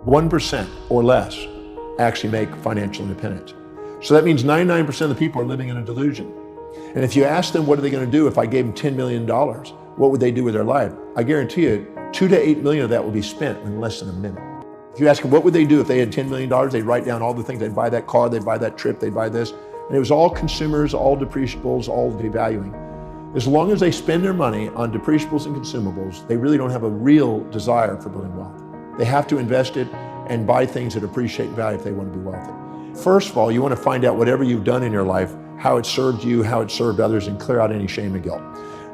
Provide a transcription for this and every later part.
1% or less actually make financial independence. So that means 99% of the people are living in a delusion. And if you ask them what are they going to do if I gave them $10 million, what would they do with their life? I guarantee you 2 to 8 million of that will be spent in less than a minute. If you ask them what would they do if they had $10 million, they'd write down all the things. They'd buy that car, they'd buy that trip, they'd buy this. And it was all consumers, all depreciables, all devaluing. As long as they spend their money on depreciables and consumables, they really don't have a real desire for building wealth. They have to invest it and buy things that appreciate value if they want to be wealthy. First of all, you want to find out whatever you've done in your life, how it served you, how it served others, and clear out any shame and guilt.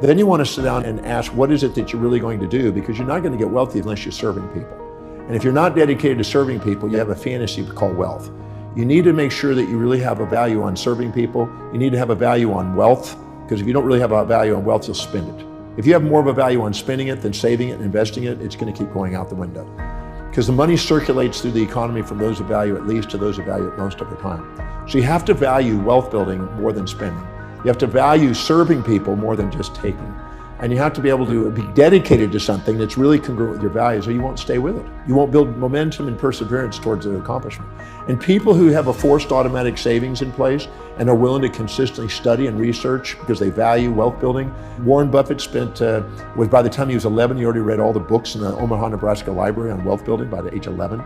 Then you want to sit down and ask, what is it that you're really going to do? Because you're not going to get wealthy unless you're serving people. And if you're not dedicated to serving people, you have a fantasy called wealth. You need to make sure that you really have a value on serving people. You need to have a value on wealth, because if you don't really have a value on wealth, you'll spend it. If you have more of a value on spending it than saving it and investing it, it's going to keep going out the window. Because the money circulates through the economy from those of value at least to those of value at most over time. So you have to value wealth building more than spending. You have to value serving people more than just taking. And you have to be able to be dedicated to something that's really congruent with your values, or you won't stay with it. You won't build momentum and perseverance towards the accomplishment. And people who have a forced automatic savings in place and are willing to consistently study and research because they value wealth building. Warren Buffett by the time he was 11, he already read all the books in the Omaha, Nebraska library on wealth building by the age of 11.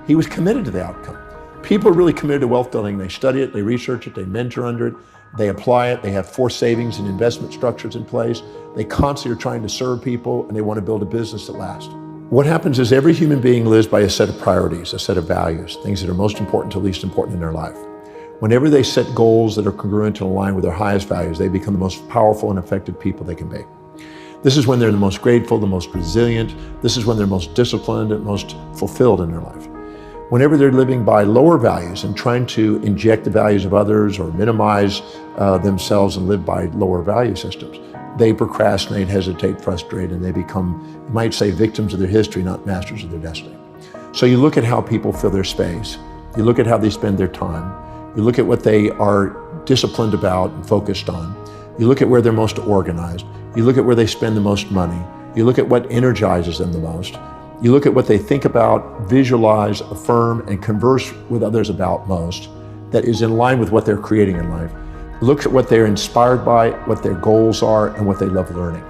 He was committed to the outcome. People are really committed to wealth building. They study it, they research it, they mentor under it, they apply it, they have forced savings and investment structures in place. They constantly are trying to serve people, and they want to build a business that lasts. What happens is every human being lives by a set of priorities, a set of values, things that are most important to least important in their life. Whenever they set goals that are congruent and aligned with their highest values, they become the most powerful and effective people they can be. This is when they're the most grateful, the most resilient. This is when they're most disciplined and most fulfilled in their life. Whenever they're living by lower values and trying to inject the values of others or minimize themselves and live by lower value systems, they procrastinate, hesitate, frustrate, and they become, you might say, victims of their history, not masters of their destiny. So you look at how people fill their space. You look at how they spend their time. You look at what they are disciplined about and focused on. You look at where they're most organized. You look at where they spend the most money. You look at what energizes them the most. You look at what they think about, visualize, affirm, and converse with others about most that is in line with what they're creating in life. Look at what they're inspired by, what their goals are, and what they love learning.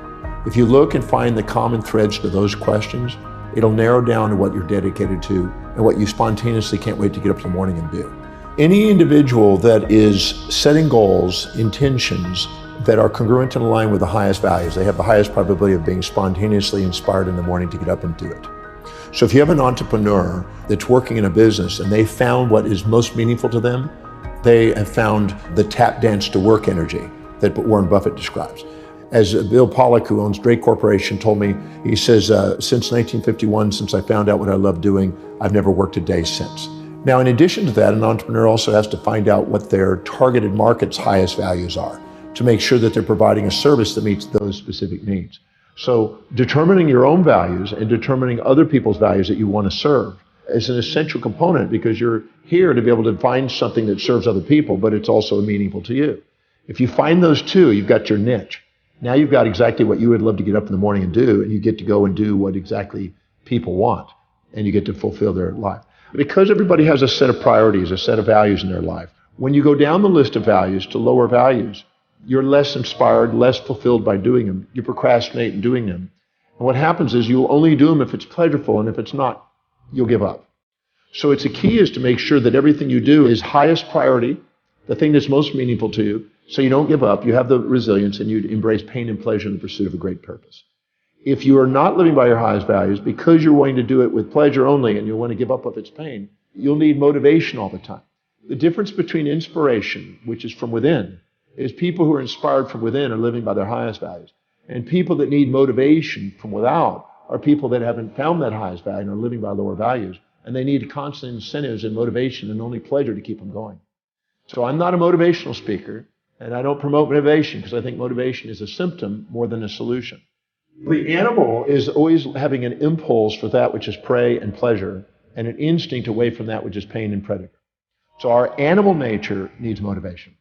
If you look and find the common threads to those questions, it'll narrow down to what you're dedicated to and what you spontaneously can't wait to get up in the morning and do. Any individual that is setting goals, intentions, that are congruent and aligned with the highest values, they have the highest probability of being spontaneously inspired in the morning to get up and do it. So if you have an entrepreneur that's working in a business and they found what is most meaningful to them, they have found the tap dance to work energy that Warren Buffett describes. As Bill Pollock, who owns Drake Corporation, told me, he says, since 1951, since I found out what I love doing, I've never worked a day since. Now, in addition to that, an entrepreneur also has to find out what their targeted market's highest values are to make sure that they're providing a service that meets those specific needs. So determining your own values and determining other people's values that you want to serve is an essential component, because you're here to be able to find something that serves other people, but it's also meaningful to you. If you find those two, you've got your niche. Now you've got exactly what you would love to get up in the morning and do, and you get to go and do what exactly people want, and you get to fulfill their life. Because everybody has a set of priorities, a set of values in their life, when you go down the list of values to lower values, you're less inspired, less fulfilled by doing them. You procrastinate in doing them. And what happens is you'll only do them if it's pleasurable, and if it's not, you'll give up. So it's a key is to make sure that everything you do is highest priority, the thing that's most meaningful to you, so you don't give up, you have the resilience, and you embrace pain and pleasure in the pursuit of a great purpose. If you are not living by your highest values, because you're wanting to do it with pleasure only and you want to give up if it's pain, you'll need motivation all the time. The difference between inspiration, which is from within, is people who are inspired from within are living by their highest values. And people that need motivation from without are people that haven't found that highest value and are living by lower values. And they need constant incentives and motivation and only pleasure to keep them going. So I'm not a motivational speaker, and I don't promote motivation, because I think motivation is a symptom more than a solution. The animal is always having an impulse for that which is prey and pleasure, and an instinct away from that which is pain and predator. So our animal nature needs motivation.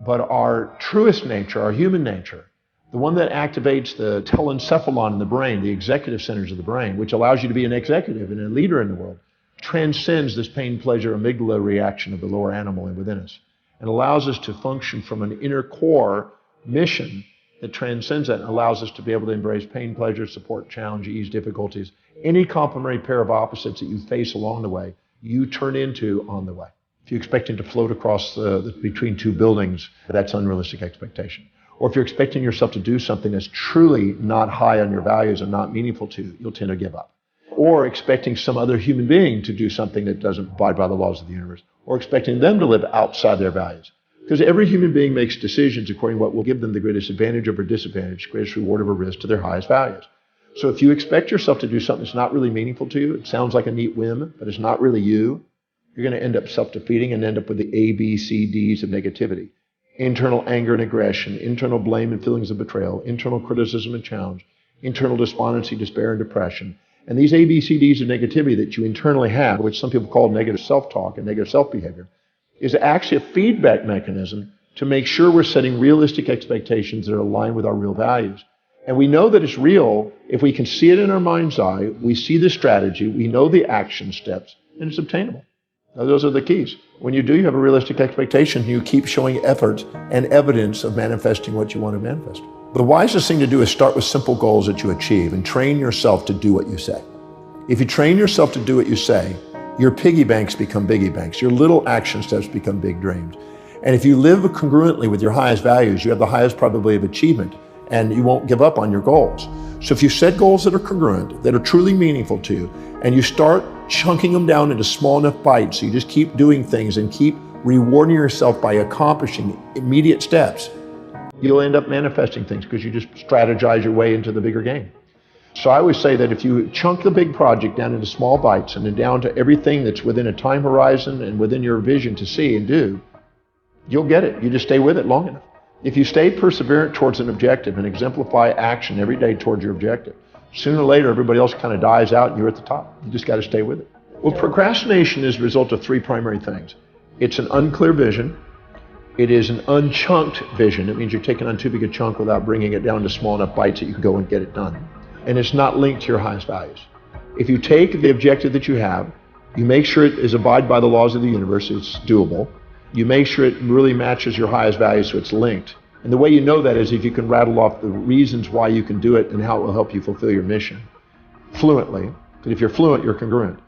But our truest nature, our human nature, the one that activates the telencephalon in the brain, the executive centers of the brain, which allows you to be an executive and a leader in the world, transcends this pain, pleasure, amygdala reaction of the lower animal within us and allows us to function from an inner core mission that transcends that and allows us to be able to embrace pain, pleasure, support, challenge, ease, difficulties. Any complementary pair of opposites that you face along the way, you turn into on the way. If you're expecting to float across between two buildings, that's unrealistic expectation. Or if you're expecting yourself to do something that's truly not high on your values and not meaningful to you, you'll tend to give up. Or expecting some other human being to do something that doesn't abide by the laws of the universe, or expecting them to live outside their values. Because every human being makes decisions according to what will give them the greatest advantage over disadvantage, greatest reward over risk to their highest values. So if you expect yourself to do something that's not really meaningful to you, it sounds like a neat whim, but it's not really you, you're going to end up self-defeating and end up with the A, B, C, Ds of negativity. Internal anger and aggression, internal blame and feelings of betrayal, internal criticism and challenge, internal despondency, despair, and depression. And these A, B, C, Ds of negativity that you internally have, which some people call negative self-talk and negative self-behavior, is actually a feedback mechanism to make sure we're setting realistic expectations that are aligned with our real values. And we know that it's real if we can see it in our mind's eye, we see the strategy, we know the action steps, and it's obtainable. Now, those are the keys. When you do, you have a realistic expectation, you keep showing effort and evidence of manifesting what you want to manifest. The wisest thing to do is start with simple goals that you achieve and train yourself to do what you say. If you train yourself to do what you say, your piggy banks become biggie banks. Your little action steps become big dreams. And if you live congruently with your highest values, you have the highest probability of achievement and you won't give up on your goals. So if you set goals that are congruent, that are truly meaningful to you, and you start chunking them down into small enough bites, so you just keep doing things and keep rewarding yourself by accomplishing immediate steps, you'll end up manifesting things because you just strategize your way into the bigger game. So I always say that if you chunk the big project down into small bites and then down to everything that's within a time horizon and within your vision to see and do, you'll get it. You just stay with it long enough. If you stay perseverant towards an objective and exemplify action every day towards your objective, sooner or later everybody else kind of dies out and you're at the top. You just got to stay with it. Well, procrastination is the result of three primary things. It's an unclear vision. It is an unchunked vision. It means you're taking on too big a chunk without bringing it down to small enough bites that you can go and get it done. And it's not linked to your highest values. If you take the objective that you have, you make sure it is abide by the laws of the universe, it's doable. You make sure it really matches your highest values so it's linked. And the way you know that is if you can rattle off the reasons why you can do it and how it will help you fulfill your mission fluently. Because if you're fluent, you're congruent.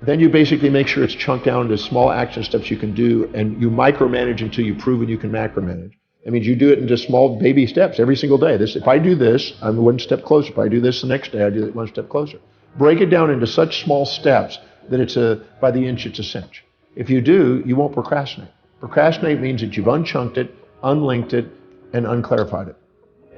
Then you basically make sure it's chunked down into small action steps you can do, and you micromanage until you've proven you can macromanage. That means you do it in just small baby steps every single day. If I do this, I'm one step closer. If I do this the next day, I do it one step closer. Break it down into such small steps that it's by the inch, it's a cinch. If you do, you won't procrastinate. Procrastinate means that you've unchunked it, unlinked it, and unclarified it.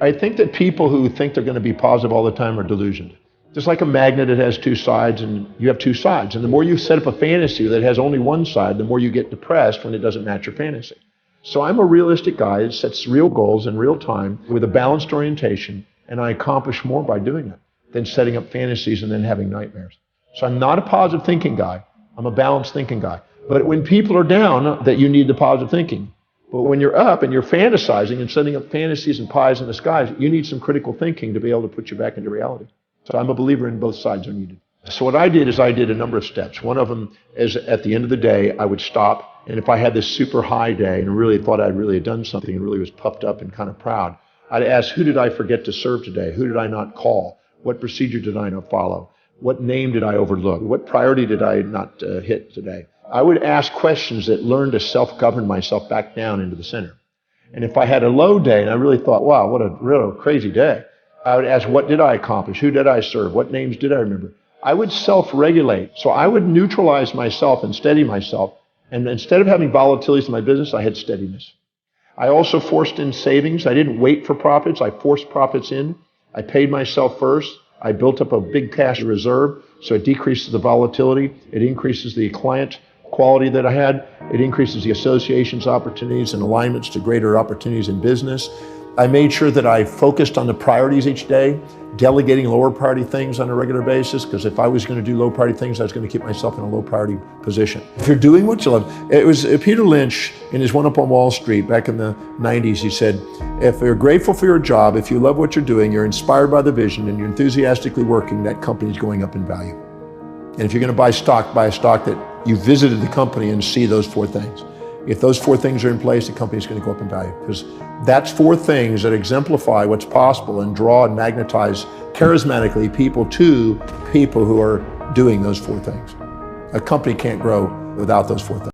I think that people who think they're going to be positive all the time are delusioned. Just like a magnet, it has two sides, and you have two sides. And the more you set up a fantasy that has only one side, the more you get depressed when it doesn't match your fantasy. So I'm a realistic guy that sets real goals in real time with a balanced orientation, and I accomplish more by doing it than setting up fantasies and then having nightmares. So I'm not a positive thinking guy. I'm a balanced thinking guy. But when people are down, that you need the positive thinking. But when you're up and you're fantasizing and setting up fantasies and pies in the skies, you need some critical thinking to be able to put you back into reality. So I'm a believer in both sides are needed. So what I did is I did a number of steps. One of them is at the end of the day, I would stop. And if I had this super high day and really thought I'd really done something and really was puffed up and kind of proud, I'd ask, who did I forget to serve today? Who did I not call? What procedure did I not follow? What name did I overlook? What priority did I not hit today? I would ask questions that learn to self-govern myself back down into the center. And if I had a low day and I really thought, wow, what a real crazy day, I would ask, what did I accomplish? Who did I serve? What names did I remember? I would self-regulate. So I would neutralize myself and steady myself. And instead of having volatilities in my business, I had steadiness. I also forced in savings. I didn't wait for profits. I forced profits in. I paid myself first. I built up a big cash reserve, so it decreases the volatility. It increases the client quality that I had. It increases the associations, opportunities, and alignments to greater opportunities in business. I made sure that I focused on the priorities each day, delegating lower priority things on a regular basis, because if I was going to do low priority things, I was going to keep myself in a low priority position. If you're doing what you love, it was Peter Lynch in his One Up on Wall Street back in the 90s, he said, if you're grateful for your job, if you love what you're doing, you're inspired by the vision, and you're enthusiastically working, that company's going up in value. And if you're going to buy a stock that you visited the company and see those 4 things. If those 4 things are in place, the company's going to go up in value, because that's 4 things that exemplify what's possible and draw and magnetize charismatically people to people who are doing those 4 things. A company can't grow without those 4 things.